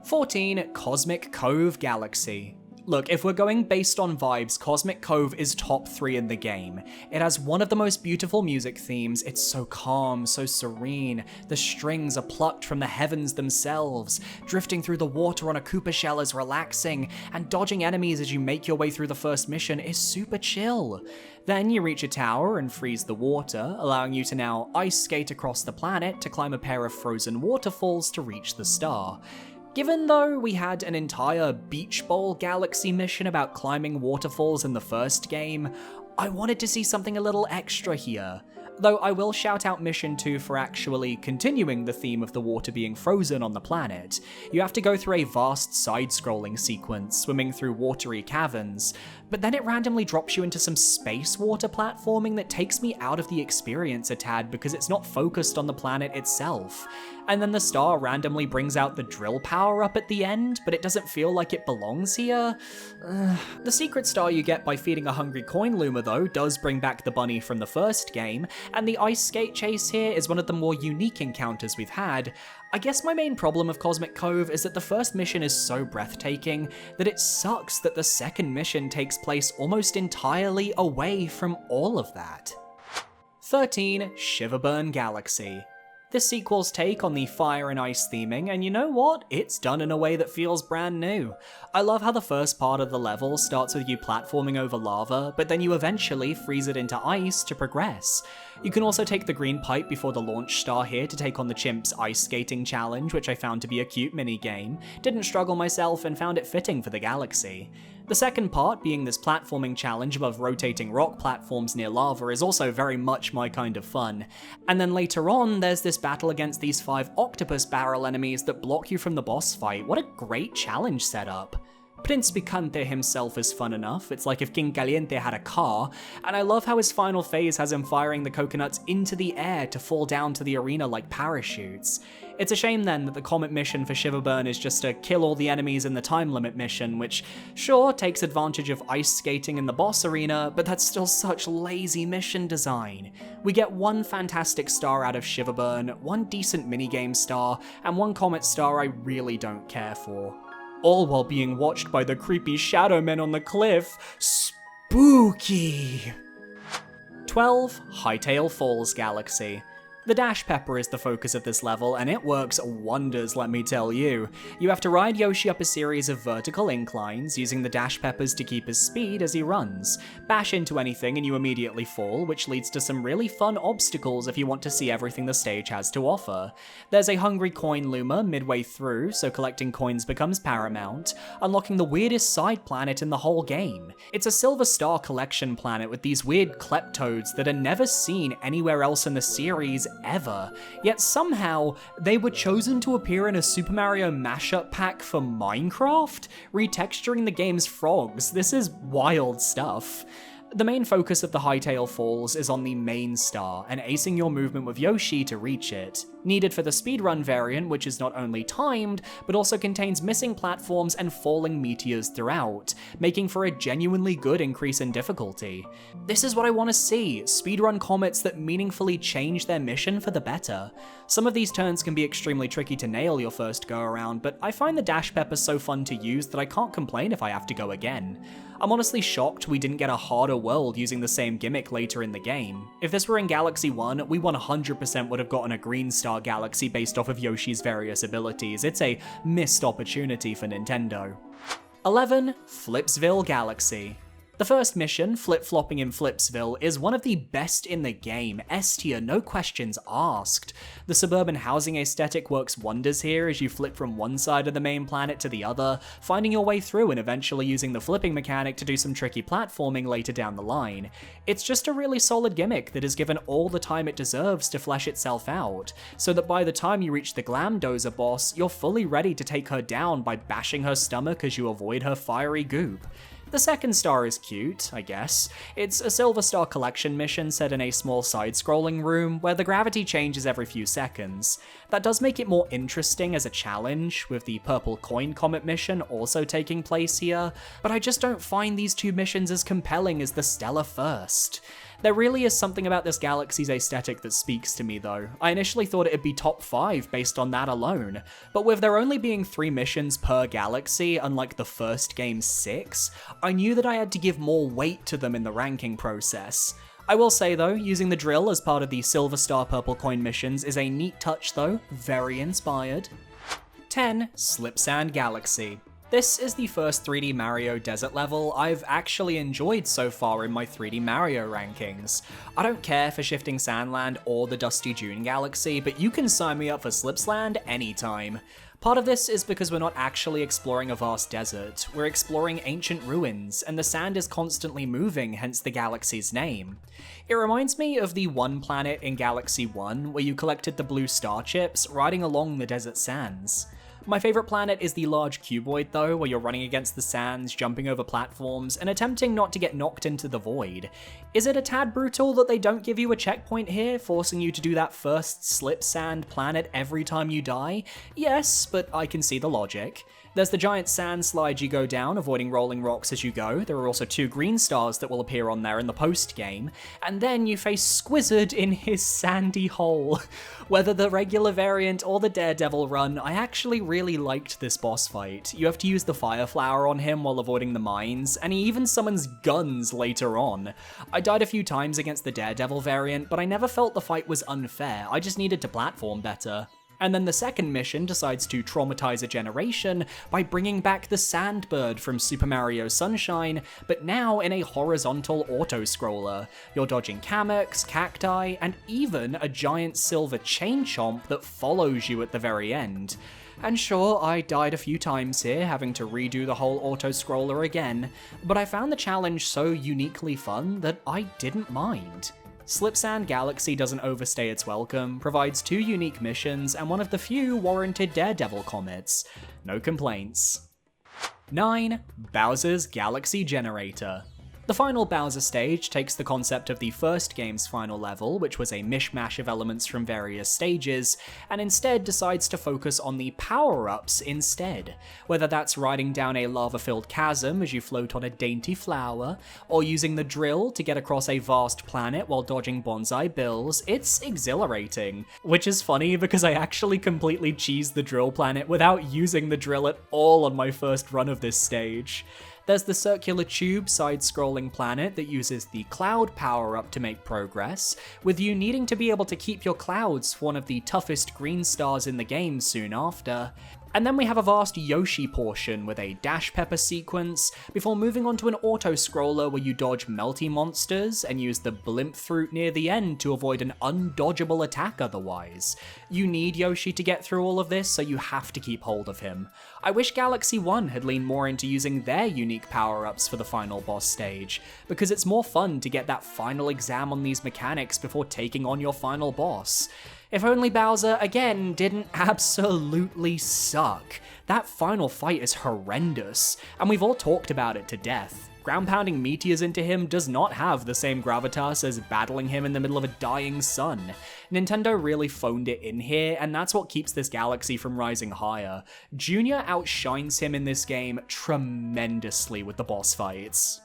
14. Cosmic Cove Galaxy. Look, if we're going based on vibes, Cosmic Cove is top 3 in the game. It has one of the most beautiful music themes, it's so calm, so serene, the strings are plucked from the heavens themselves, drifting through the water on a Koopa shell is relaxing, and dodging enemies as you make your way through the first mission is super chill. Then you reach a tower and freeze the water, allowing you to now ice skate across the planet to climb a pair of frozen waterfalls to reach the star. Given though we had an entire Beach Bowl Galaxy mission about climbing waterfalls in the first game, I wanted to see something a little extra here. Though I will shout out Mission 2 for actually continuing the theme of the water being frozen on the planet. You have to go through a vast side-scrolling sequence, swimming through watery caverns, but then it randomly drops you into some space water platforming that takes me out of the experience a tad because it's not focused on the planet itself. And then the star randomly brings out the drill power-up at the end, but it doesn't feel like it belongs here. The secret star you get by feeding a hungry coin loomer though does bring back the bunny from the first game, and the ice skate chase here is one of the more unique encounters we've had. I guess my main problem of Cosmic Cove is that the first mission is so breathtaking that it sucks that the second mission takes place almost entirely away from all of that. 13. Shiverburn Galaxy. This sequel's take on the fire and ice theming, and you know what? It's done in a way that feels brand new. I love how the first part of the level starts with you platforming over lava, but then you eventually freeze it into ice to progress. You can also take the green pipe before the launch star here to take on the Chimp's ice skating challenge, which I found to be a cute mini-game. Didn't struggle myself and found it fitting for the galaxy. The second part, being this platforming challenge above rotating rock platforms near lava, is also very much my kind of fun. And then later on, there's this battle against these 5 octopus barrel enemies that block you from the boss fight. What a great challenge setup. Prince Picante himself is fun enough, it's like if King Caliente had a car, and I love how his final phase has him firing the coconuts into the air to fall down to the arena like parachutes. It's a shame then that the Comet mission for Shiverburn is just to kill all the enemies in the time limit mission, which sure takes advantage of ice skating in the boss arena, but that's still such lazy mission design. We get 1 fantastic star out of Shiverburn, 1 decent minigame star, and 1 Comet star I really don't care for. All while being watched by the creepy shadow men on the cliff. Spooky! 12. Hightail Falls Galaxy. The Dash Pepper is the focus of this level, and it works wonders, let me tell you. You have to ride Yoshi up a series of vertical inclines, using the Dash Peppers to keep his speed as he runs. Bash into anything and you immediately fall, which leads to some really fun obstacles if you want to see everything the stage has to offer. There's a hungry coin loomer midway through, so collecting coins becomes paramount, unlocking the weirdest side planet in the whole game. It's a Silver Star collection planet with these weird kleptodes that are never seen anywhere else in the series ever, yet somehow they were chosen to appear in a Super Mario mashup pack for Minecraft, retexturing the game's frogs. This is wild stuff. The main focus of the Hightail Falls is on the main star, and acing your movement with Yoshi to reach it. Needed for the speedrun variant, which is not only timed, but also contains missing platforms and falling meteors throughout, making for a genuinely good increase in difficulty. This is what I want to see, speedrun comets that meaningfully change their mission for the better. Some of these turns can be extremely tricky to nail your first go around, but I find the Dash Pepper so fun to use that I can't complain if I have to go again. I'm honestly shocked we didn't get a harder world using the same gimmick later in the game. If this were in Galaxy 1, we 100% would have gotten a Green Star Galaxy based off of Yoshi's various abilities. It's a missed opportunity for Nintendo. 11. Flipsville Galaxy. The first mission, flip-flopping in Flipsville, is one of the best in the game, S tier, no questions asked. The suburban housing aesthetic works wonders here as you flip from one side of the main planet to the other, finding your way through and eventually using the flipping mechanic to do some tricky platforming later down the line. It's just a really solid gimmick that is given all the time it deserves to flesh itself out, so that by the time you reach the Glamdozer boss, you're fully ready to take her down by bashing her stomach as you avoid her fiery goop. The second star is cute, I guess. It's a Silver Star collection mission set in a small side-scrolling room where the gravity changes every few seconds. That does make it more interesting as a challenge, with the Purple Coin Comet mission also taking place here, but I just don't find these 2 missions as compelling as the Stellar First. There really is something about this galaxy's aesthetic that speaks to me though. I initially thought it'd be top 5 based on that alone, but with there only being 3 missions per galaxy, unlike the first game's 6, I knew that I had to give more weight to them in the ranking process. I will say though, using the drill as part of the Silver Star Purple Coin missions is a neat touch though, very inspired. 10. Slipsand Galaxy. This is the first 3D Mario desert level I've actually enjoyed so far in my 3D Mario rankings. I don't care for Shifting Sandland or the Dusty Dune Galaxy, but you can sign me up for Slipsland anytime. Part of this is because we're not actually exploring a vast desert, we're exploring ancient ruins, and the sand is constantly moving, hence the galaxy's name. It reminds me of the one planet in Galaxy 1 where you collected the blue star chips riding along the desert sands. My favourite planet is the large cuboid though, where you're running against the sands, jumping over platforms, and attempting not to get knocked into the void. Is it a tad brutal that they don't give you a checkpoint here, forcing you to do that first slip sand planet every time you die? Yes, but I can see the logic. There's the giant sand slide you go down, avoiding rolling rocks as you go. There are also 2 green stars that will appear on there in the post-game. And then you face Squizzard in his sandy hole. Whether the regular variant or the Daredevil run, I actually really liked this boss fight. You have to use the Fire Flower on him while avoiding the mines, and he even summons guns later on. I died a few times against the Daredevil variant, but I never felt the fight was unfair, I just needed to platform better. And then the second mission decides to traumatize a generation by bringing back the Sandbird from Super Mario Sunshine, but now in a horizontal auto-scroller. You're dodging Kameks, cacti, and even a giant silver chain chomp that follows you at the very end. And sure, I died a few times here, having to redo the whole auto-scroller again, but I found the challenge so uniquely fun that I didn't mind. Slipsand Galaxy doesn't overstay its welcome, provides 2 unique missions, and one of the few warranted Daredevil comments. No complaints. 9. Bowser's Galaxy Generator. The final Bowser stage takes the concept of the first game's final level, which was a mishmash of elements from various stages, and instead decides to focus on the power-ups instead. Whether that's riding down a lava-filled chasm as you float on a dainty flower, or using the drill to get across a vast planet while dodging bonsai bills, it's exhilarating. Which is funny because I actually completely cheesed the drill planet without using the drill at all on my first run of this stage. There's the circular tube side-scrolling planet that uses the cloud power-up to make progress, with you needing to be able to keep your clouds for one of the toughest green stars in the game soon after. And then we have a vast Yoshi portion with a dash pepper sequence, before moving on to an auto-scroller where you dodge melty monsters and use the blimp fruit near the end to avoid an undodgeable attack otherwise. You need Yoshi to get through all of this, so you have to keep hold of him. I wish Galaxy 1 had leaned more into using their unique power-ups for the final boss stage, because it's more fun to get that final exam on these mechanics before taking on your final boss. If only Bowser, again, didn't absolutely suck. That final fight is horrendous, and we've all talked about it to death. Ground-pounding meteors into him does not have the same gravitas as battling him in the middle of a dying sun. Nintendo really phoned it in here, and that's what keeps this galaxy from rising higher. Junior outshines him in this game tremendously with the boss fights.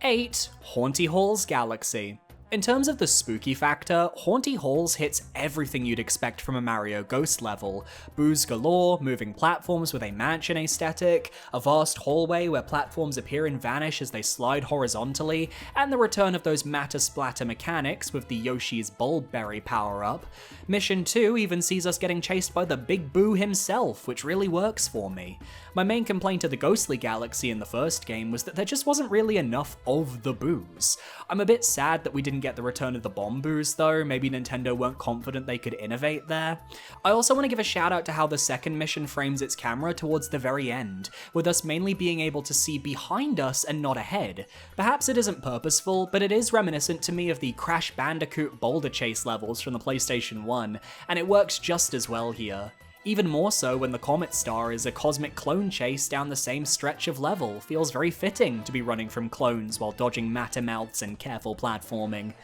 8. Haunty Halls Galaxy. In terms of the spooky factor, Haunty Halls hits everything you'd expect from a Mario Ghost level. Booze galore, moving platforms with a mansion aesthetic, a vast hallway where platforms appear and vanish as they slide horizontally, and the return of those matter-splatter mechanics with the Yoshi's Bulbberry power-up. Mission 2 even sees us getting chased by the Big Boo himself, which really works for me. My main complaint of the Ghostly Galaxy in the first game was that there just wasn't really enough of the boos. I'm a bit sad that we didn't get the return of the bomb boos though, maybe Nintendo weren't confident they could innovate there. I also want to give a shout out to how the second mission frames its camera towards the very end, with us mainly being able to see behind us and not ahead. Perhaps it isn't purposeful, but it is reminiscent to me of the Crash Bandicoot Boulder Chase levels from the PlayStation 1, and it works just as well here. Even more so when the Comet Star is a cosmic clone chase down the same stretch of level. Feels very fitting to be running from clones while dodging Mattermouths and careful platforming.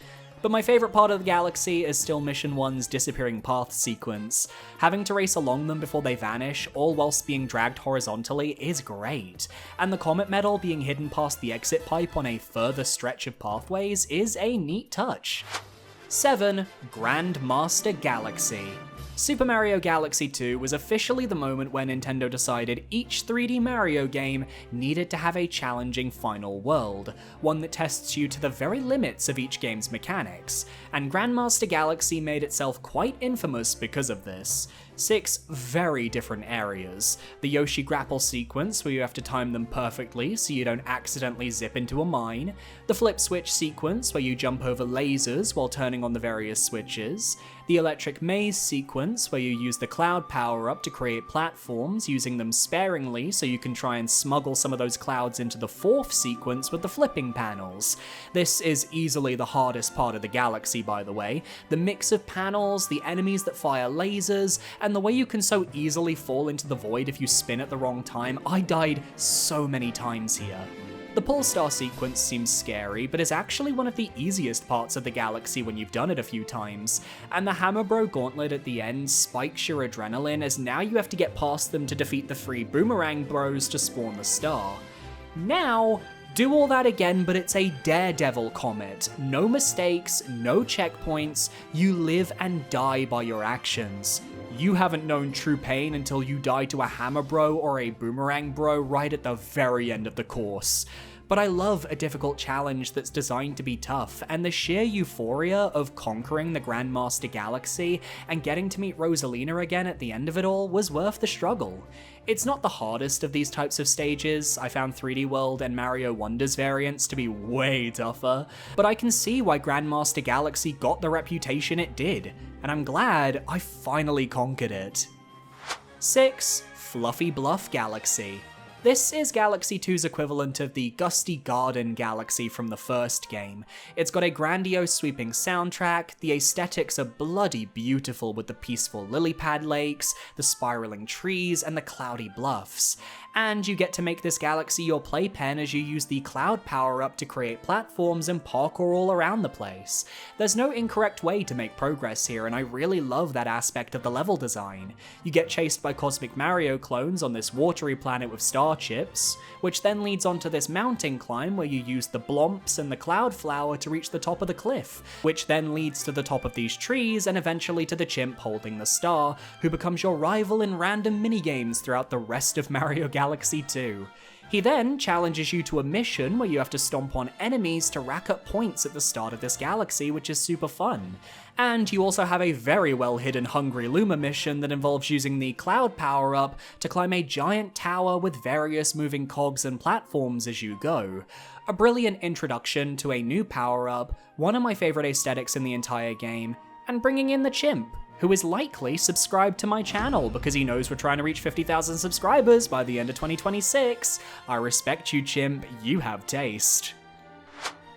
But my favourite part of the galaxy is still Mission 1's disappearing path sequence. Having to race along them before they vanish, all whilst being dragged horizontally, is great. And the comet medal being hidden past the exit pipe on a further stretch of pathways is a neat touch. 7. Grandmaster Galaxy. Super Mario Galaxy 2 was officially the moment where Nintendo decided each 3D Mario game needed to have a challenging final world, one that tests you to the very limits of each game's mechanics, and Grandmaster Galaxy made itself quite infamous because of this. 6 very different areas. The Yoshi grapple sequence, where you have to time them perfectly so you don't accidentally zip into a mine. The flip switch sequence, where you jump over lasers while turning on the various switches. The electric maze sequence, where you use the cloud power-up to create platforms, using them sparingly so you can try and smuggle some of those clouds into the 4th sequence with the flipping panels. This is easily the hardest part of the galaxy, by the way. The mix of panels, the enemies that fire lasers, and the way you can so easily fall into the void if you spin at the wrong time. I died so many times here. The Polestar sequence seems scary, but is actually one of the easiest parts of the galaxy when you've done it a few times, and the Hammer Bro gauntlet at the end spikes your adrenaline as now you have to get past them to defeat the 3 Boomerang Bros to spawn the star. Now, do all that again, but it's a Daredevil comet. No mistakes, no checkpoints, you live and die by your actions. You haven't known true pain until you die to a Hammer Bro or a Boomerang Bro right at the very end of the course. But I love a difficult challenge that's designed to be tough, and the sheer euphoria of conquering the Grandmaster Galaxy and getting to meet Rosalina again at the end of it all was worth the struggle. It's not the hardest of these types of stages. I found 3D World and Mario Wonders variants to be way tougher, but I can see why Grandmaster Galaxy got the reputation it did, and I'm glad I finally conquered it. 6. Fluffy Bluff Galaxy. This is Galaxy 2's equivalent of the Gusty Garden Galaxy from the first game. It's got a grandiose sweeping soundtrack, the aesthetics are bloody beautiful with the peaceful lily pad lakes, the spiraling trees, and the cloudy bluffs. And you get to make this galaxy your playpen as you use the cloud power-up to create platforms and parkour all around the place. There's no incorrect way to make progress here, and I really love that aspect of the level design. You get chased by Cosmic Mario clones on this watery planet with star chips, which then leads onto this mountain climb where you use the Blomps and the Cloud Flower to reach the top of the cliff, which then leads to the top of these trees and eventually to the chimp holding the star, who becomes your rival in random minigames throughout the rest of Mario Galaxy 2. He then challenges you to a mission where you have to stomp on enemies to rack up points at the start of this galaxy, which is super fun. And you also have a very well hidden Hungry Luma mission that involves using the Cloud power-up to climb a giant tower with various moving cogs and platforms as you go. A brilliant introduction to a new power-up, one of my favourite aesthetics in the entire game, and bringing in the chimp, who is likely subscribed to my channel because he knows we're trying to reach 50,000 subscribers by the end of 2026. I respect you, chimp, you have taste.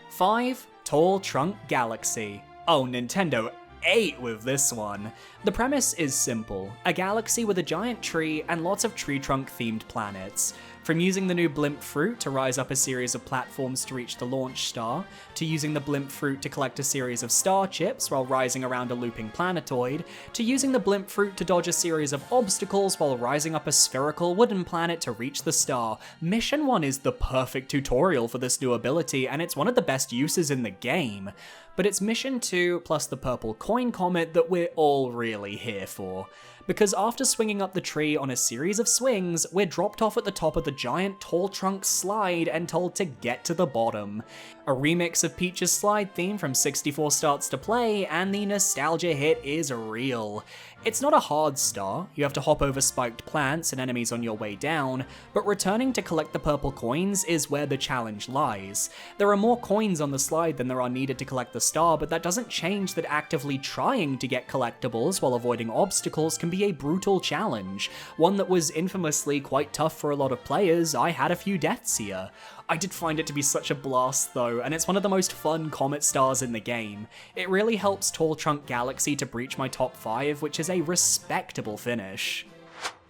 5. Tall Trunk Galaxy. Oh, Nintendo ate with this one. The premise is simple, a galaxy with a giant tree and lots of tree trunk themed planets. From using the new blimp fruit to rise up a series of platforms to reach the launch star, to using the blimp fruit to collect a series of star chips while rising around a looping planetoid, to using the blimp fruit to dodge a series of obstacles while rising up a spherical wooden planet to reach the star. Mission 1 is the perfect tutorial for this new ability, and it's one of the best uses in the game. But it's Mission 2 plus the purple coin comet that we're all really here for. Because after swinging up the tree on a series of swings, we're dropped off at the top of the giant tall trunk slide and told to get to the bottom. A remix of Peach's slide theme from 64 starts to play, and the nostalgia hit is real. It's not a hard star, you have to hop over spiked plants and enemies on your way down, but returning to collect the purple coins is where the challenge lies. There are more coins on the slide than there are needed to collect the star, but that doesn't change that actively trying to get collectibles while avoiding obstacles can be a brutal challenge, one that was infamously quite tough for a lot of players. I had a few deaths here. I did find it to be such a blast though, and it's one of the most fun comet stars in the game. It really helps Tall Trunk Galaxy to breach my top 5, which is a respectable finish.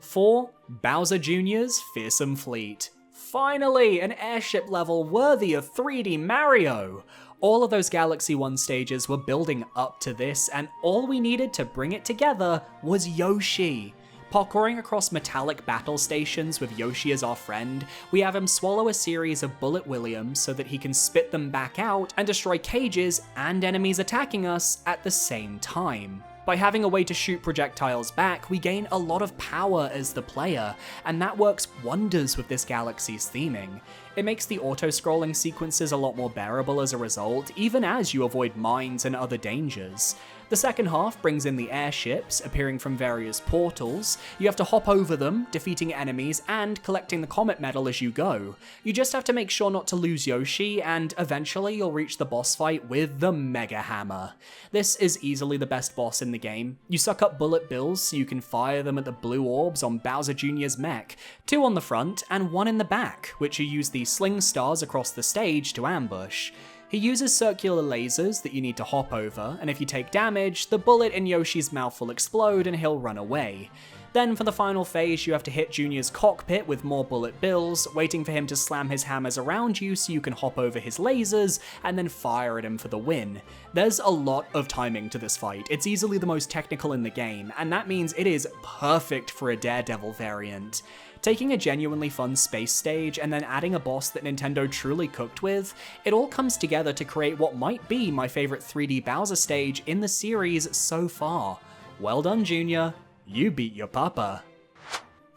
4. Bowser Jr.'s Fearsome Fleet. Finally, an airship level worthy of 3D Mario! All of those Galaxy 1 stages were building up to this, and all we needed to bring it together was Yoshi. Parkouring across metallic battle stations with Yoshi as our friend, we have him swallow a series of bullet williams so that he can spit them back out and destroy cages and enemies attacking us at the same time. By having a way to shoot projectiles back, we gain a lot of power as the player, and that works wonders with this Galaxy's theming. It makes the auto-scrolling sequences a lot more bearable as a result, even as you avoid mines and other dangers. The second half brings in the airships, appearing from various portals. You have to hop over them, defeating enemies and collecting the comet medal as you go. You just have to make sure not to lose Yoshi, and eventually you'll reach the boss fight with the Mega Hammer. This is easily the best boss in the game. You suck up bullet bills so you can fire them at the blue orbs on Bowser Jr.'s mech, 2 on the front and 1 in the back, which you use the sling stars across the stage to ambush. He uses circular lasers that you need to hop over, and if you take damage, the bullet in Yoshi's mouth will explode and he'll run away. Then for the final phase, you have to hit Junior's cockpit with more bullet bills, waiting for him to slam his hammers around you so you can hop over his lasers, and then fire at him for the win. There's a lot of timing to this fight. It's easily the most technical in the game, and that means it is perfect for a Daredevil variant. Taking a genuinely fun space stage and then adding a boss that Nintendo truly cooked with, it all comes together to create what might be my favorite 3D Bowser stage in the series so far. Well done, Junior. You beat your papa.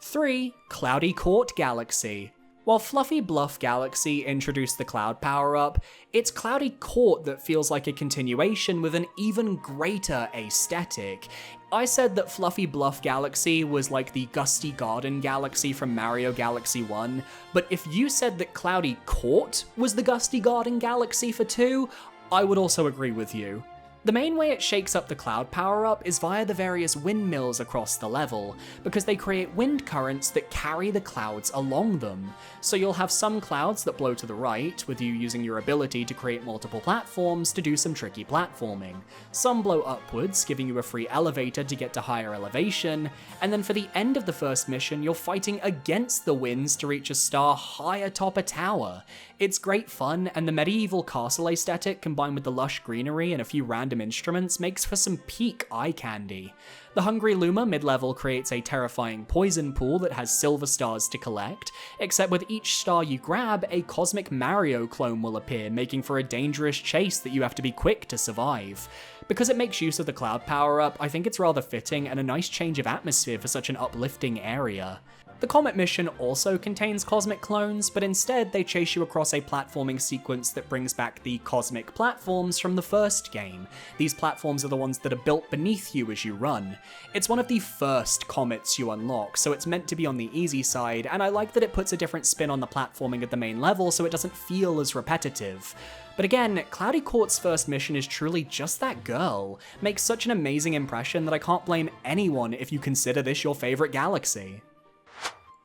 3. Cloudy Court Galaxy. While Fluffy Bluff Galaxy introduced the Cloud power-up, it's Cloudy Court that feels like a continuation with an even greater aesthetic. I said that Fluffy Bluff Galaxy was like the Gusty Garden Galaxy from Mario Galaxy 1, but if you said that Cloudy Court was the Gusty Garden Galaxy for 2, I would also agree with you. The main way it shakes up the Cloud power-up is via the various windmills across the level, because they create wind currents that carry the clouds along them. So you'll have some clouds that blow to the right, with you using your ability to create multiple platforms to do some tricky platforming. Some blow upwards, giving you a free elevator to get to higher elevation, and then for the end of the first mission, you're fighting against the winds to reach a star high atop a tower. It's great fun, and the medieval castle aesthetic combined with the lush greenery and a few random instruments makes for some peak eye candy. The Hungry Luma mid-level creates a terrifying poison pool that has silver stars to collect, except with each star you grab, a Cosmic Mario clone will appear, making for a dangerous chase that you have to be quick to survive. Because it makes use of the Cloud power-up, I think it's rather fitting and a nice change of atmosphere for such an uplifting area. The Comet mission also contains cosmic clones, but instead they chase you across a platforming sequence that brings back the cosmic platforms from the first game. These platforms are the ones that are built beneath you as you run. It's one of the first comets you unlock, so it's meant to be on the easy side, and I like that it puts a different spin on the platforming at the main level so it doesn't feel as repetitive. But again, Cloudy Court's first mission is truly just that girl. Makes such an amazing impression that I can't blame anyone if you consider this your favorite galaxy.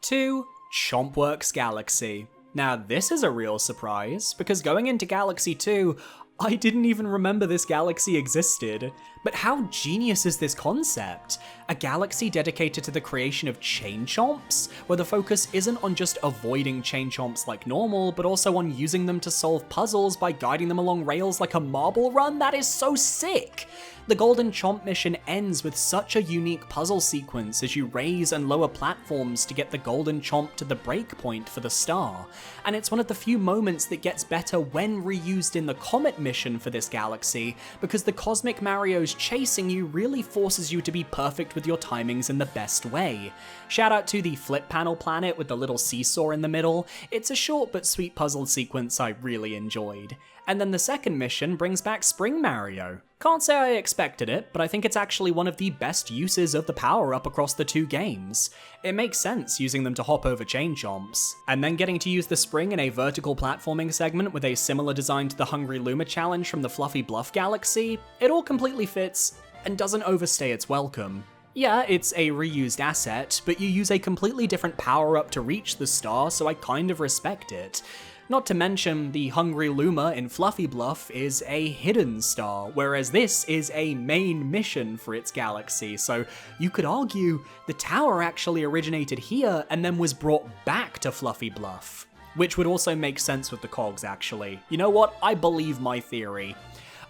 2. Chompworks Galaxy. Now this is a real surprise, because going into Galaxy 2, I didn't even remember this galaxy existed. But how genius is this concept? A galaxy dedicated to the creation of chain chomps, where the focus isn't on just avoiding chain chomps like normal, but also on using them to solve puzzles by guiding them along rails like a marble run? That is so sick! The Golden Chomp mission ends with such a unique puzzle sequence as you raise and lower platforms to get the Golden Chomp to the breakpoint for the star, and it's one of the few moments that gets better when reused in the Comet mission for this galaxy, because the Cosmic Mario's chasing you really forces you to be perfect with your timings in the best way. Shout out to the flip panel planet with the little seesaw in the middle. It's a short but sweet puzzle sequence I really enjoyed. And then the second mission brings back Spring Mario. Can't say I expected it, but I think it's actually one of the best uses of the power-up across the two games. It makes sense using them to hop over chain chomps. And then getting to use the spring in a vertical platforming segment with a similar design to the Hungry Luma challenge from the Fluffy Bluff Galaxy, it all completely fits and doesn't overstay its welcome. Yeah, it's a reused asset, but you use a completely different power-up to reach the star, so I kind of respect it. Not to mention, the Hungry Luma in Fluffy Bluff is a hidden star, whereas this is a main mission for its galaxy, so you could argue the tower actually originated here and then was brought back to Fluffy Bluff. which would also make sense with the cogs, actually. You know what? I believe my theory.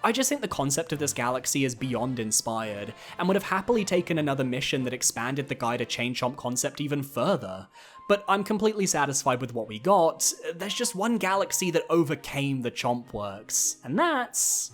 I just think the concept of this galaxy is beyond inspired, and would have happily taken another mission that expanded the Gaida Chain Chomp concept even further. But I'm completely satisfied with what we got. There's just one galaxy that overcame the Chomp works, and that's...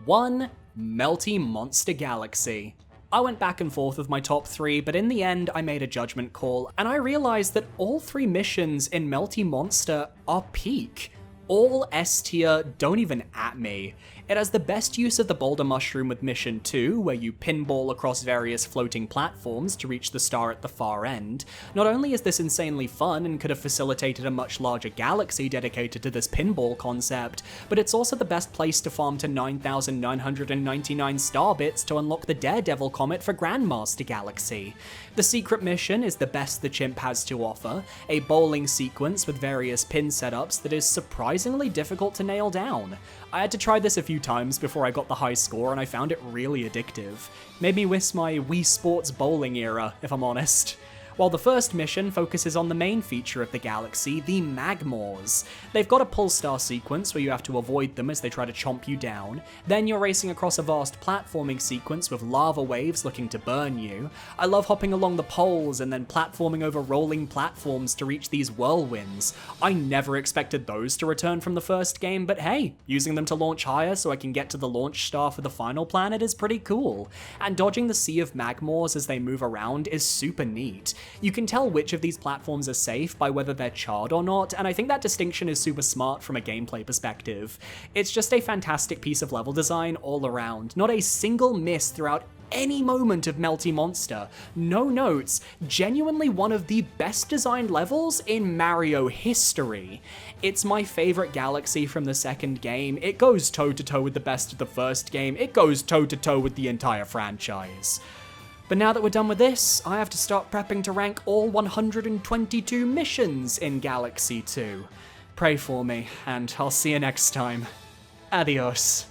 one Melty Monster Galaxy. I went back and forth with my top 3, but in the end I made a judgment call, and I realized that all 3 missions in Melty Monster are peak. All S tier, don't even at me. It has the best use of the boulder mushroom with mission 2, where you pinball across various floating platforms to reach the star at the far end. Not only is this insanely fun and could have facilitated a much larger galaxy dedicated to this pinball concept, but it's also the best place to farm to 9,999 star bits to unlock the Daredevil Comet for Grandmaster Galaxy. The secret mission is the best the chimp has to offer, a bowling sequence with various pin setups that is surprisingly difficult to nail down. I had to try this a few times before I got the high score, and I found it really addictive. Made me miss my Wii Sports bowling era, if I'm honest. While the first mission focuses on the main feature of the galaxy, the Magmors. They've got a pull star sequence where you have to avoid them as they try to chomp you down. Then you're racing across a vast platforming sequence with lava waves looking to burn you. I love hopping along the poles and then platforming over rolling platforms to reach these whirlwinds. I never expected those to return from the first game, but hey, using them to launch higher so I can get to the launch star for the final planet is pretty cool. And dodging the sea of Magmors as they move around is super neat. You can tell which of these platforms are safe by whether they're charred or not, and I think that distinction is super smart from a gameplay perspective. It's just a fantastic piece of level design all around. Not a single miss throughout any moment of Melty Monster. No notes. Genuinely one of the best designed levels in Mario history. It's my favorite galaxy from the second game. It goes toe-to-toe with the best of the first game. It goes toe-to-toe with the entire franchise. But now that we're done with this, I have to start prepping to rank all 122 missions in Galaxy 2. Pray for me, and I'll see you next time. Adios.